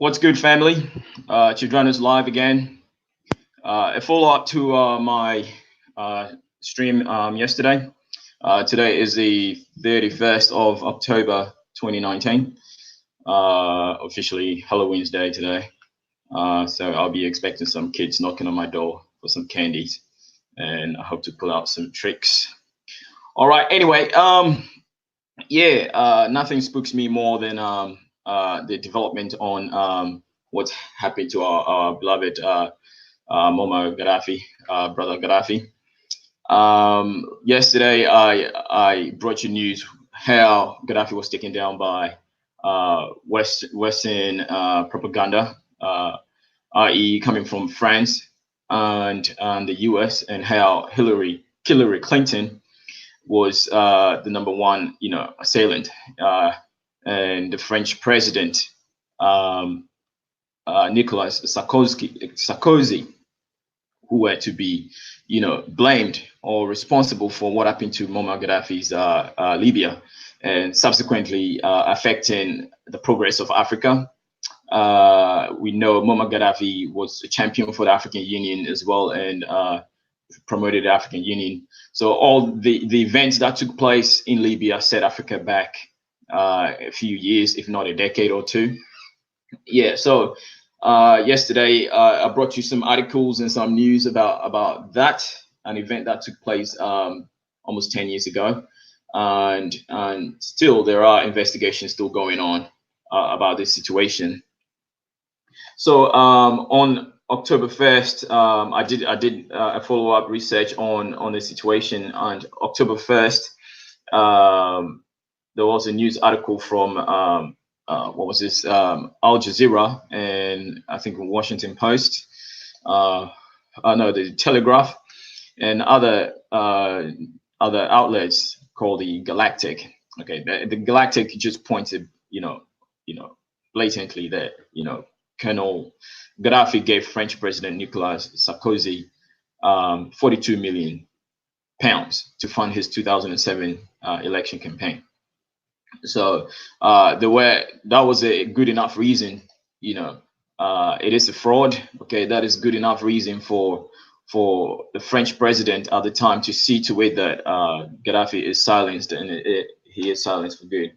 What's good, family? Children is live again. A follow-up to my stream yesterday. Today is the 31st of October 2019. Officially Halloween's day today. So I'll be expecting some kids knocking on my door for some candies, and I hope to pull out some tricks. All right. Anyway, nothing spooks me more than the development on what's happened to our beloved Muammar Gaddafi, brother Gaddafi. Yesterday, I brought you news how Gaddafi was taken down by Western propaganda, i.e., coming from France and the U.S., and how Hillary Clinton was the number one, assailant, and the French President Nicolas Sarkozy, who were to be, blamed or responsible for what happened to Muammar Gaddafi's Libya, and subsequently affecting the progress of Africa. We know Muammar Gaddafi was a champion for the African Union as well, and promoted the African Union. So all the events that took place in Libya set Africa back a few years, if not a decade or two. Yeah. So yesterday I brought you some articles and some news about that, an event that took place almost 10 years ago, and still there are investigations still going on about this situation. So on October 1st, I did a follow-up research on the situation. On October 1st, there was a news article from Al Jazeera, and I think Washington Post, the Telegraph, and other outlets called the Galactic. Okay, the Galactic just pointed, blatantly that Colonel Gaddafi gave French President Nicolas Sarkozy 42 million pounds to fund his 2007 election campaign. So that was a good enough reason. It is a fraud. Okay, that is good enough reason for the French president at the time to see to it that Gaddafi is silenced, and he is silenced for good.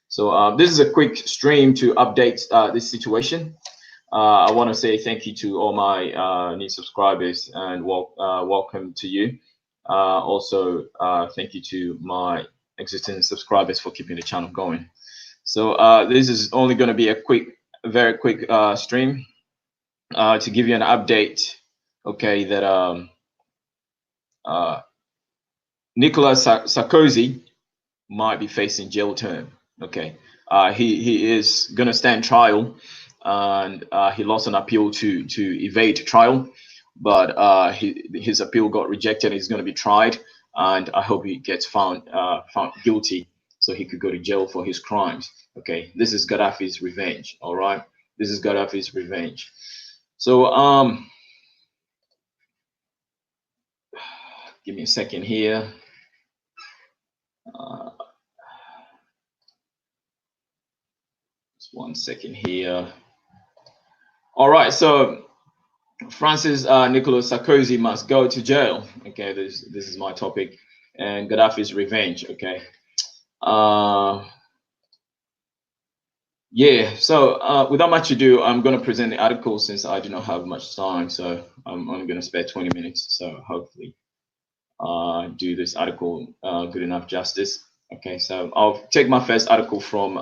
So this is a quick stream to update this situation. I want to say thank you to all my new subscribers, and welcome to you. Also, thank you to my existing subscribers for keeping the channel going. So this is only going to be a very quick stream to give you an update. Okay, that Nicolas Sarkozy might be facing jail term. Okay, he is going to stand trial, and he lost an appeal to evade trial, but his appeal got rejected. He's going to be tried, and I hope he gets found guilty so he could go to jail for his crimes. Okay, this is Gaddafi's revenge. All right, this is Gaddafi's revenge. So give me a second here. Just 1 second here. All right, so Francis Nicolas Sarkozy must go to jail. Okay, this is my topic, and Gaddafi's revenge. Okay, yeah. So without much ado, I'm going to present the article since I do not have much time. So I'm only going to spare 20 minutes. So hopefully, do this article good enough justice. Okay, so I'll take my first article from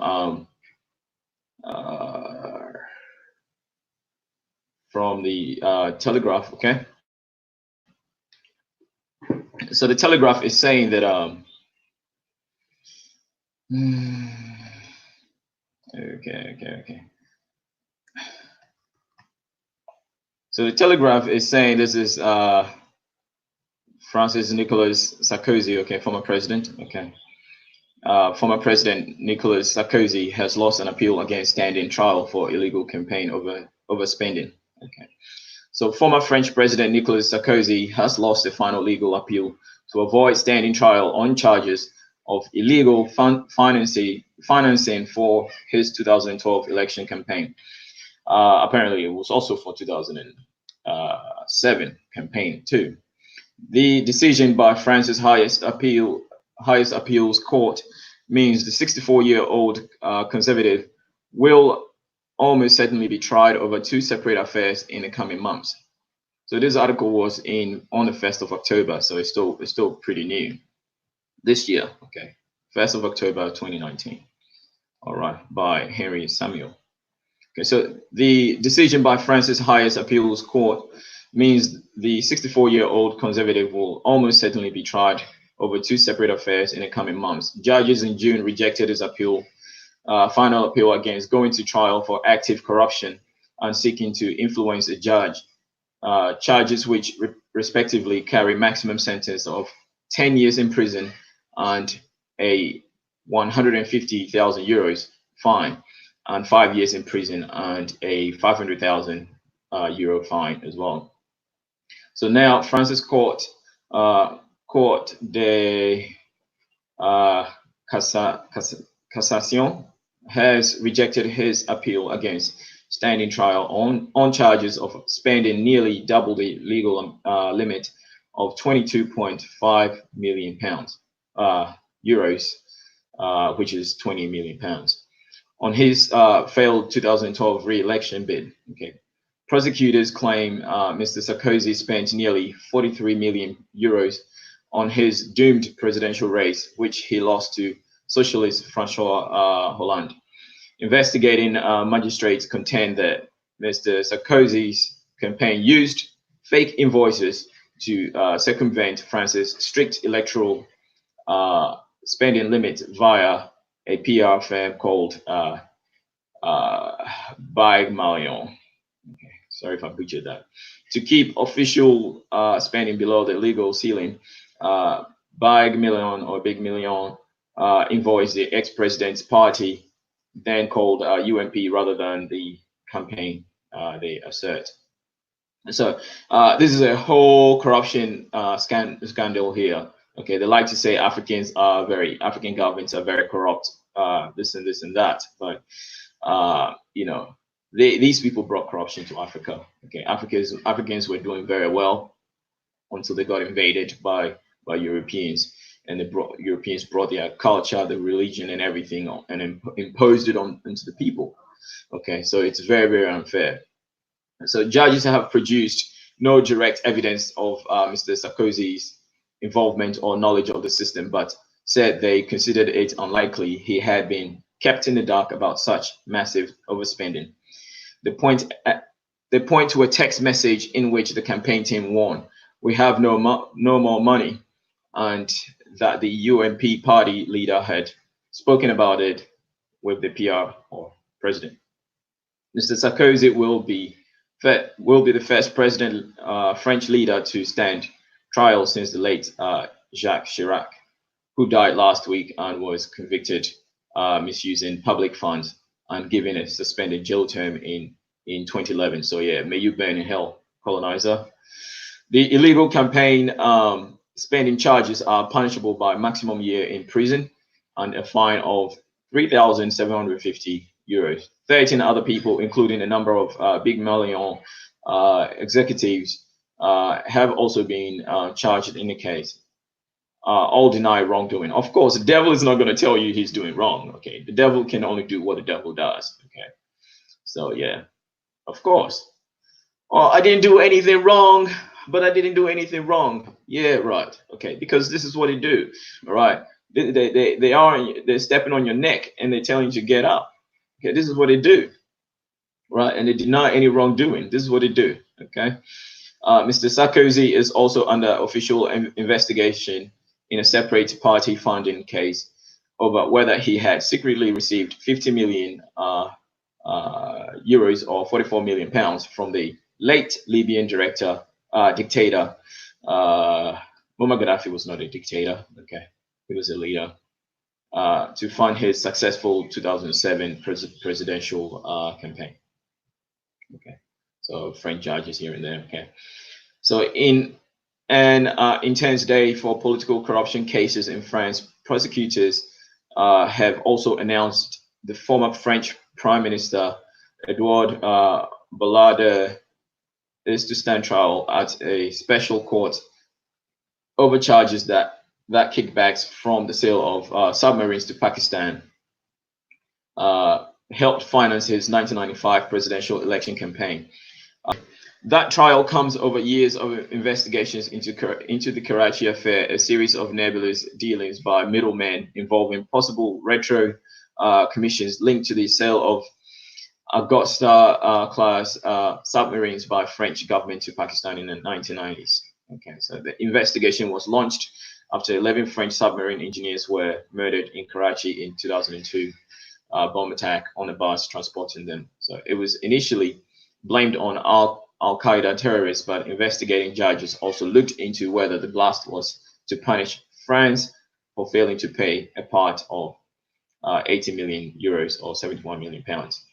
the Telegraph. Okay, so the Telegraph is saying that okay. So the Telegraph is saying this is Francis Nicolas Sarkozy, okay, former president. Okay, former President Nicolas Sarkozy has lost an appeal against standing trial for illegal campaign overspending. Okay, so former French President Nicolas Sarkozy has lost a final legal appeal to avoid standing trial on charges of illegal financing for his 2012 election campaign. Apparently, it was also for 2007 campaign too. The decision by France's highest appeals court means the 64-year-old conservative will almost certainly be tried over two separate affairs in the coming months. So this article was on the 1st of October, so it's still pretty new this year. Okay, 1st of October 2019. All right, by Henry Samuel. Okay, so the decision by France's highest appeals court means the 64-year-old conservative will almost certainly be tried over two separate affairs in the coming months. Judges in June rejected his final appeal against going to trial for active corruption and seeking to influence a judge, charges which respectively carry maximum sentence of 10 years in prison and a 150,000 euros fine, and 5 years in prison and a 500,000 euro fine as well. So now France's Court de Cassation has rejected his appeal against standing trial on charges of spending nearly double the legal limit of 22.5 million pounds euros, which is 20 million pounds, on his failed 2012 re-election bid. Okay, prosecutors claim Mr. Sarkozy spent nearly 43 million euros on his doomed presidential race, which he lost to socialist François Hollande. Investigating magistrates contend that Mr. Sarkozy's campaign used fake invoices to circumvent France's strict electoral spending limit via a PR firm called Baig-Malion. Okay, sorry if I butchered that. To keep official spending below the legal ceiling, Baig-Malion or Big Million invoiced the ex-president's party, then called UMP, rather than the campaign, they assert. So this is a whole corruption scandal here. Okay, they like to say African governments are very corrupt, this and that, but you know, these people brought corruption to Africa. Okay, Africans were doing very well until they got invaded by Europeans, and Europeans brought their culture, the religion, and everything, and imposed it onto the people. Okay, so it's very, very unfair. So judges have produced no direct evidence of Mr. Sarkozy's involvement or knowledge of the system, but said they considered it unlikely he had been kept in the dark about such massive overspending. They point to a text message in which the campaign team warned, "We have no more money," and that the UMP party leader had spoken about it with the PR or president. Mr. Sarkozy will be the first president, French leader to stand trial since the late Jacques Chirac, who died last week and was convicted misusing public funds and given a suspended jail term in 2011. So yeah, may you burn in hell, colonizer. The illegal campaign spending charges are punishable by maximum year in prison and a fine of 3,750 euros. 13 other people, including a number of Big Million executives, have also been charged in the case. All deny wrongdoing. Of course, the devil is not going to tell you he's doing wrong. Okay, the devil can only do what the devil does. Okay, so yeah, of course. Oh, I didn't do anything wrong, but I didn't do anything wrong. Yeah, right. Okay, because this is what they do. All right, they're stepping on your neck and they're telling you to get up. Okay, this is what they do. Right, and they deny any wrongdoing. This is what they do. Okay, Mr. Sarkozy is also under official investigation in a separate party funding case over whether he had secretly received 50 million euros or 44 million pounds from the late Libyan dictator. Muammar Gaddafi was not a dictator. Okay, he was a leader. To fund his successful 2007 presidential campaign. Okay, so French judges here and there. Okay, so in an intense day for political corruption cases in France, prosecutors have also announced the former French Prime Minister Edouard Ballade is to stand trial at a special court over charges that kickbacks from the sale of submarines to Pakistan helped finance his 1995 presidential election campaign. That trial comes over years of investigations into the Karachi affair, a series of nebulous dealings by middlemen involving possible retro commissions linked to the sale of Augusta class submarines by French government to Pakistan in the 1990s. Okay, so the investigation was launched after 11 French submarine engineers were murdered in Karachi in 2002 bomb attack on a bus transporting them. So it was initially blamed on Al-Qaeda terrorists, but investigating judges also looked into whether the blast was to punish France for failing to pay a part of 80 million euros or 71 million pounds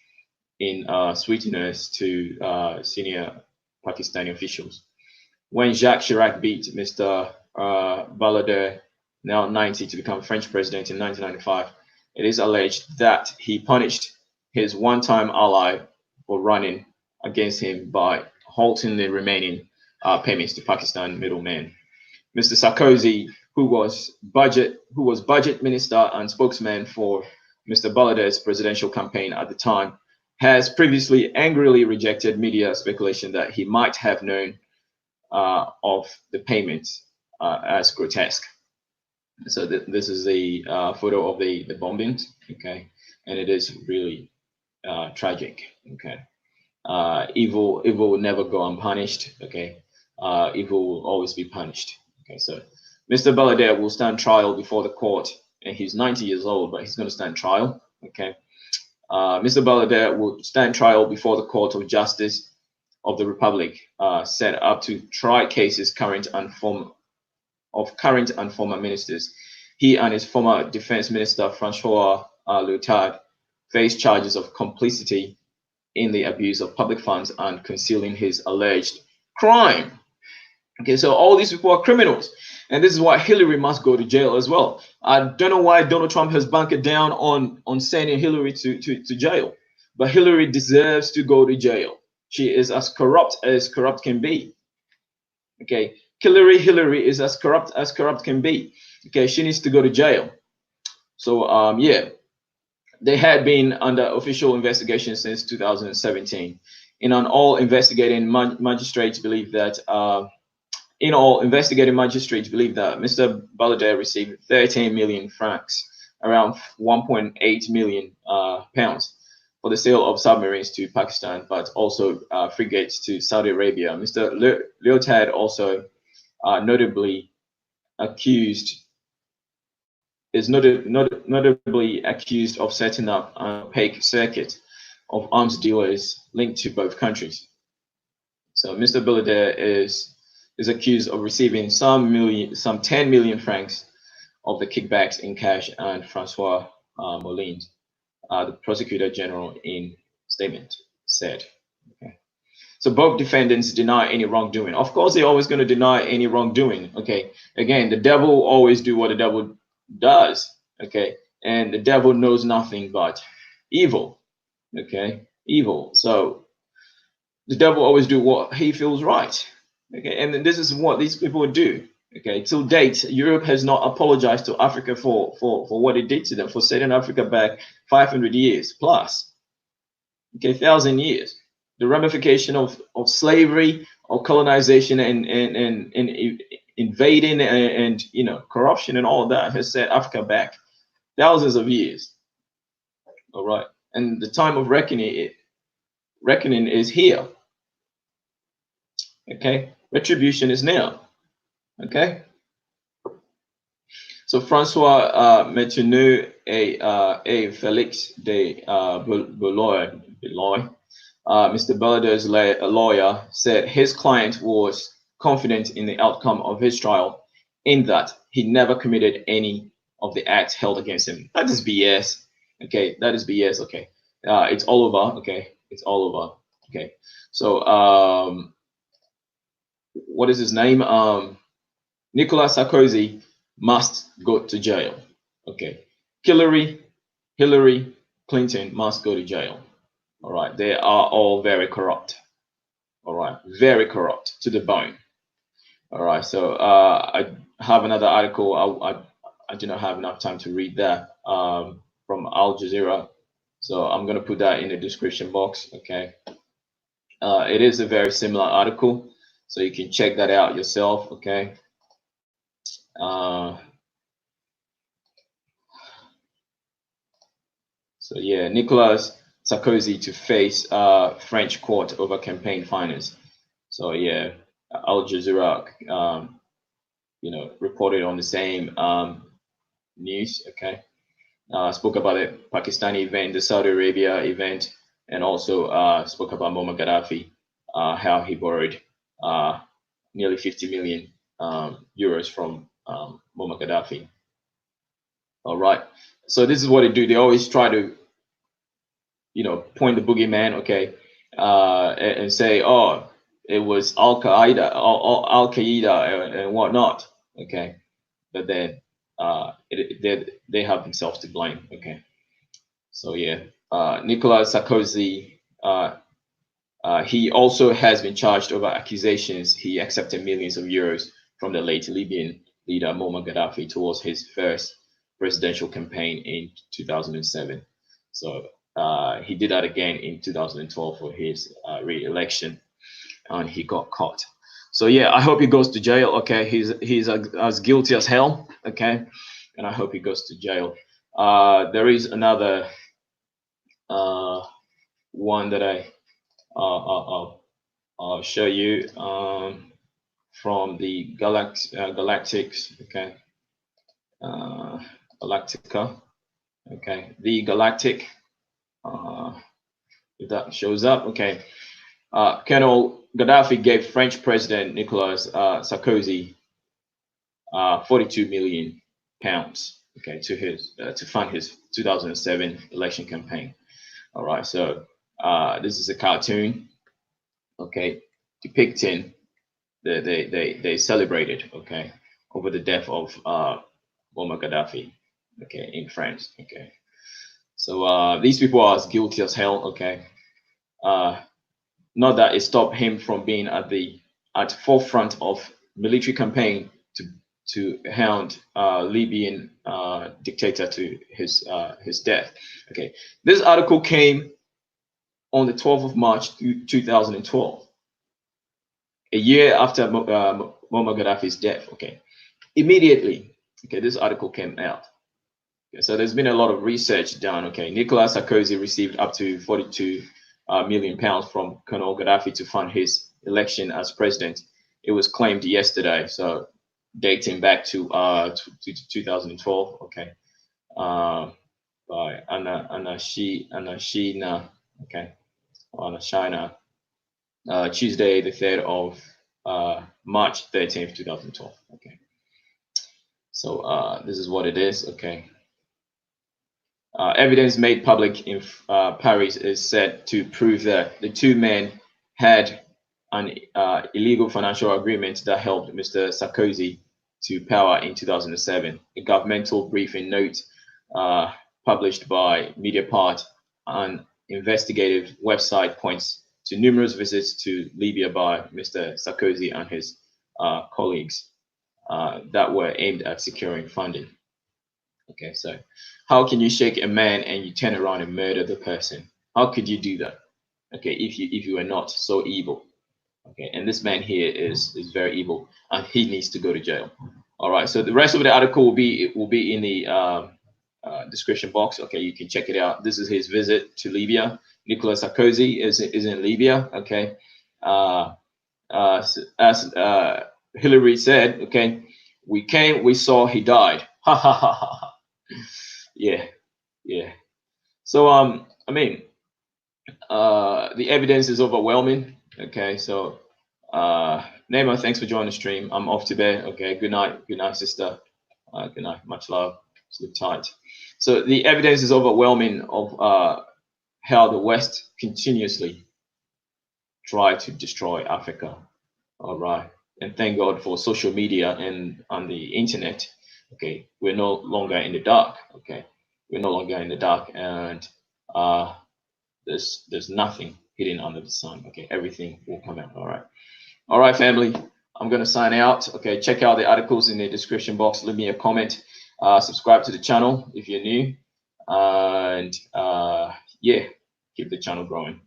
in sweeteners to senior Pakistani officials. When Jacques Chirac beat Mr. Balader, now 90, to become French president in 1995, it is alleged that he punished his one-time ally for running against him by halting the remaining payments to Pakistan middlemen. Mr. Sarkozy, who was budget minister and spokesman for Mr. Balader's presidential campaign at the time, has previously angrily rejected media speculation that he might have known of the payments as grotesque. So this is a photo of the bombings, okay, and it is really tragic, okay. Evil will never go unpunished, okay. Evil will always be punished, okay. So Mr. Balader will stand trial before the court, and he's 90 years old, but he's going to stand trial, okay. Mr. Balader will stand trial before the Court of Justice of the Republic, set up to try cases current and former ministers. He and his former defense minister, Francois Loutard, face charges of complicity in the abuse of public funds and concealing his alleged crime. Okay, so all these people are criminals. And this is why Hillary must go to jail as well. I don't know why Donald Trump has bunkered down on sending Hillary to jail. But Hillary deserves to go to jail. She is as corrupt can be. Okay, Hillary is as corrupt can be. Okay, she needs to go to jail. So yeah, they had been under official investigation since 2017. In all, investigating magistrates believe that Mr. Balader received 13 million francs, around 1.8 million pounds, for the sale of submarines to Pakistan, but also frigates to Saudi Arabia. Mr. Lyotard also notably accused of setting up an opaque circuit of arms dealers linked to both countries. So Mr. Balader is accused of receiving some 10 million francs of the kickbacks in cash, and Francois Molins, the prosecutor general, in statement said. Okay. So both defendants deny any wrongdoing. Of course, they're always going to deny any wrongdoing. Okay. Again, the devil will always do what the devil does. Okay. And the devil knows nothing but evil. Okay. Evil. So the devil always do what he feels right. Okay. And this is what these people do. Okay. Till date, Europe has not apologized to Africa for what it did to them, for setting Africa back 500 years plus. Okay. 1,000 years. The ramification of slavery or colonization and invading and corruption and all of that has set Africa back thousands of years. All right, and the time of reckoning is here. Okay, retribution is now. Okay, so Francois Métenu et Félix de Beloy, Mr. Balader's lawyer, said his client was confident in the outcome of his trial, in that he never committed any of the acts held against him. That is BS. Okay, that is BS. Okay, it's all over. Okay, it's all over. Okay, so what is his name? Nicolas Sarkozy must go to jail. Okay, Hillary Clinton must go to jail. All right, they are all very corrupt. All right, very corrupt to the bone. All right, so I have another article. I do not have enough time to read that from Al Jazeera, so I'm gonna put that in the description box. Okay, it is a very similar article, so you can check that out yourself. Okay. Uh, so yeah, Nicolas Sarkozy to face French court over campaign finance. So yeah, Al Jazeera, reported on the same news. Okay, spoke about the Pakistani event, the Saudi Arabia event, and also spoke about Muammar Gaddafi, how he borrowed nearly 50 million euros from Muammar Gaddafi. All right. So this is what they do. They always try to, point the boogeyman, okay, and say, oh, it was Al Qaeda, Al Qaeda, and whatnot, okay. But then they have themselves to blame, okay. So yeah, Nicolas Sarkozy, he also has been charged over accusations he accepted millions of euros from the late Libyan leader Muammar Gaddafi towards his first presidential campaign in 2007. So he did that again in 2012 for his re-election, and he got caught. So yeah, I hope he goes to jail. Okay, he's as guilty as hell. Okay, and I hope he goes to jail. There is another one that I'll show you from the Galactics. Okay, Galactica. Okay, the Galactic. If that shows up, okay. Colonel Gaddafi gave French President Nicolas Sarkozy 42 million pounds, okay, to fund his 2007 election campaign. All right, so this is a cartoon, okay, depicting they celebrated, okay, over the death of Muammar Gaddafi, okay, in France, okay. So these people are as guilty as hell, okay. Not that it stopped him from being at forefront of military campaign to hound Libyan dictator to his death. Okay, this article came on the 12th of March 2012, a year after Muammar Gaddafi's death. Okay, immediately, okay, this article came out. Okay, so there's been a lot of research done. Okay, Nicolas Sarkozy received up to 42 million pounds from Colonel Gaddafi to fund his election as president. It was claimed yesterday, so dating back to 2012. Okay, by Anashina. Okay, Anashina. Tuesday, the 3rd of March 13th, 2012. Okay, so this is what it is. Okay. Evidence made public in Paris is said to prove that the two men had an illegal financial agreement that helped Mr. Sarkozy to power in 2007. A governmental briefing note published by Mediapart, an investigative website, points to numerous visits to Libya by Mr. Sarkozy and his colleagues that were aimed at securing funding. Okay, so how can you shake a man and you turn around and murder the person? How could you do that? Okay, if you are not so evil. Okay, and this man here is very evil, and he needs to go to jail. All right, so the rest of the article will be in the description box. Okay, you can check it out. This is his visit to Libya. Nicolas Sarkozy is in Libya. Okay, as Hillary said, okay, we came, we saw, he died. Ha ha ha ha. Yeah, yeah. So I mean, the evidence is overwhelming. Okay, so Neymar, thanks for joining the stream. I'm off to bed. Okay, good night, sister. Good night, much love. Sleep tight. So the evidence is overwhelming of how the West continuously try to destroy Africa. All right, and thank God for social media and on the internet. Okay, we're no longer in the dark. Okay, we're no longer in the dark, and there's nothing hidden under the sun. Okay, everything will come out. All right, family. I'm gonna sign out. Okay, check out the articles in the description box. Leave me a comment. Subscribe to the channel if you're new, and yeah, keep the channel growing.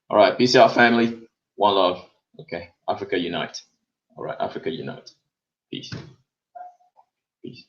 All right, peace out, family. One love. Okay, Africa unite. All right, Africa unite. Peace. Peace.